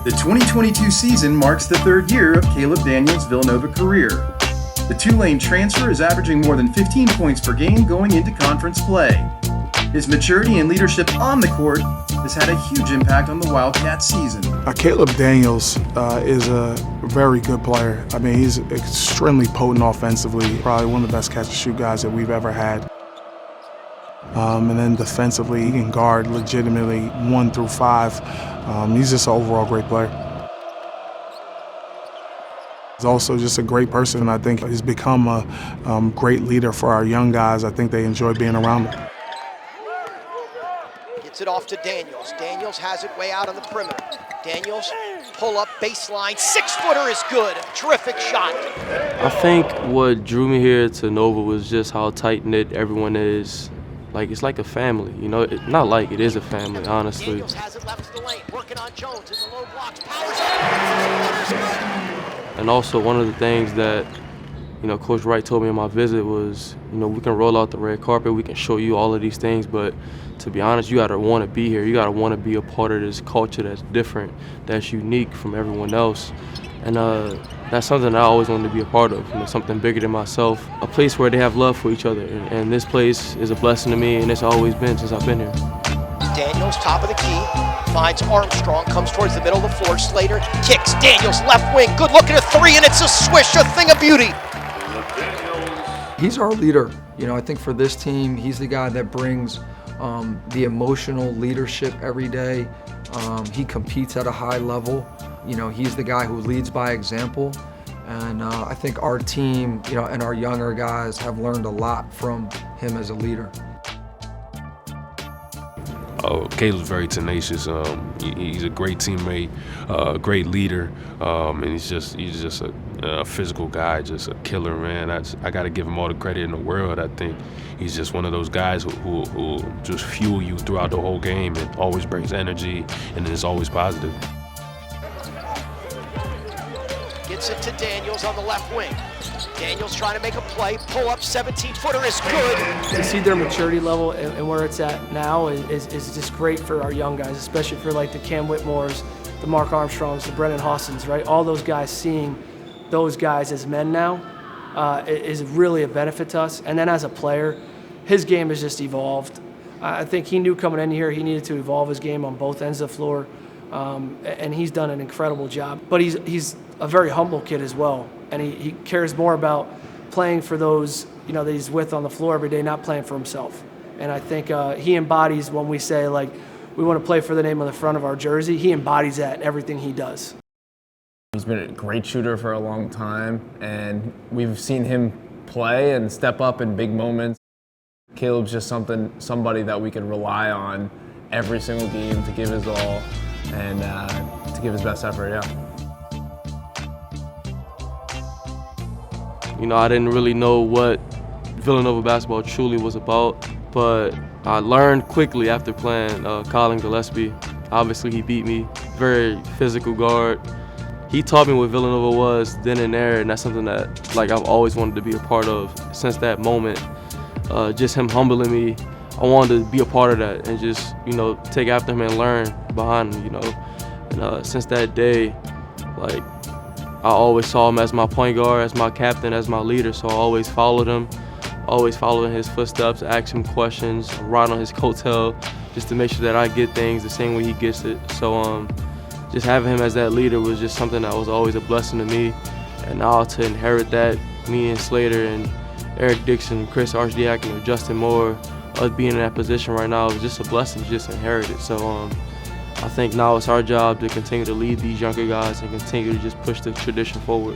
The 2022 season marks the third year of Caleb Daniels' Villanova career. The Tulane transfer is averaging more than 15 points per game going into conference play. His maturity and leadership on the court has had a huge impact on the Wildcats season. Caleb Daniels is a very good player. I mean, he's extremely potent offensively, probably one of the best catch-and-shoot guys that we've ever had. And then defensively, he can guard legitimately 1 through 5. He's just an overall great player. He's also just a great person. I think he's become a great leader for our young guys. I think they enjoy being around him. Gets it off to Daniels. Daniels has it way out on the perimeter. Daniels, pull up baseline, 6-footer is good. Terrific shot. I think what drew me here to Nova was just how tight-knit everyone is. Like, it's like a family, you know? Not like, it is a family, honestly. Daniels has it left to the lane, working on Jones in the low blocks, powers up. And also, one of the things that, you know, Coach Wright told me in my visit was, you know, we can roll out the red carpet, we can show you all of these things, but to be honest, you gotta wanna be here. You gotta wanna be a part of this culture that's different, that's unique from everyone else. And that's something I always wanted to be a part of, you know, something bigger than myself. A place where they have love for each other. And this place is a blessing to me, and it's always been since I've been here. Daniels, top of the key, finds Armstrong, comes towards the middle of the floor. Slater kicks, Daniels left wing, good look at a three, and it's a swish, a thing of beauty. He's our leader. You know, I think for this team, he's the guy that brings the emotional leadership every day. He competes at a high level. You know, he's the guy who leads by example. And I think our team, you know, and our younger guys have learned a lot from him as a leader. Oh, Caleb's very tenacious. He's a great teammate, a great leader, and he's just a physical guy, just a killer, man. I got to give him all the credit in the world. I think he's just one of those guys who just fuel you throughout the whole game and always brings energy and is always positive. Gets it to Daniels on the left wing. Daniels trying to make a play, pull up, 17-footer is good. To see their maturity level and where it's at now is just great for our young guys, especially for like the Cam Whitmores, the Mark Armstrongs, the Brennan Hossens, right? All those guys, seeing those guys as men now is really a benefit to us. And then as a player, his game has just evolved. I think he knew coming in here he needed to evolve his game on both ends of the floor, and he's done an incredible job. But he's a very humble kid as well, and he cares more about playing for those, you know, that he's with on the floor every day, not playing for himself. And I think he embodies when we say, like, we want to play for the name on the front of our jersey. He embodies that in everything he does. He's been a great shooter for a long time, and we've seen him play and step up in big moments. Caleb's just somebody that we can rely on every single game to give his all and to give his best effort, yeah. You know, I didn't really know what Villanova basketball truly was about, but I learned quickly after playing Colin Gillespie. Obviously, he beat me. Very physical guard. He taught me what Villanova was then and there, and that's something that, like, I've always wanted to be a part of since that moment. Just him humbling me, I wanted to be a part of that and just, you know, take after him and learn behind him, you know. And since that day, like, I always saw him as my point guard, as my captain, as my leader, so I always followed him, always following his footsteps, ask him questions, ride on his coattail, just to make sure that I get things the same way he gets it. So just having him as that leader was just something that was always a blessing to me. And now to inherit that, me and Slater and Eric Dixon, Chris Archdiakono, Justin Moore, us being in that position right now is just a blessing to just inherit it. So I think now it's our job to continue to lead these younger guys and continue to just push the tradition forward.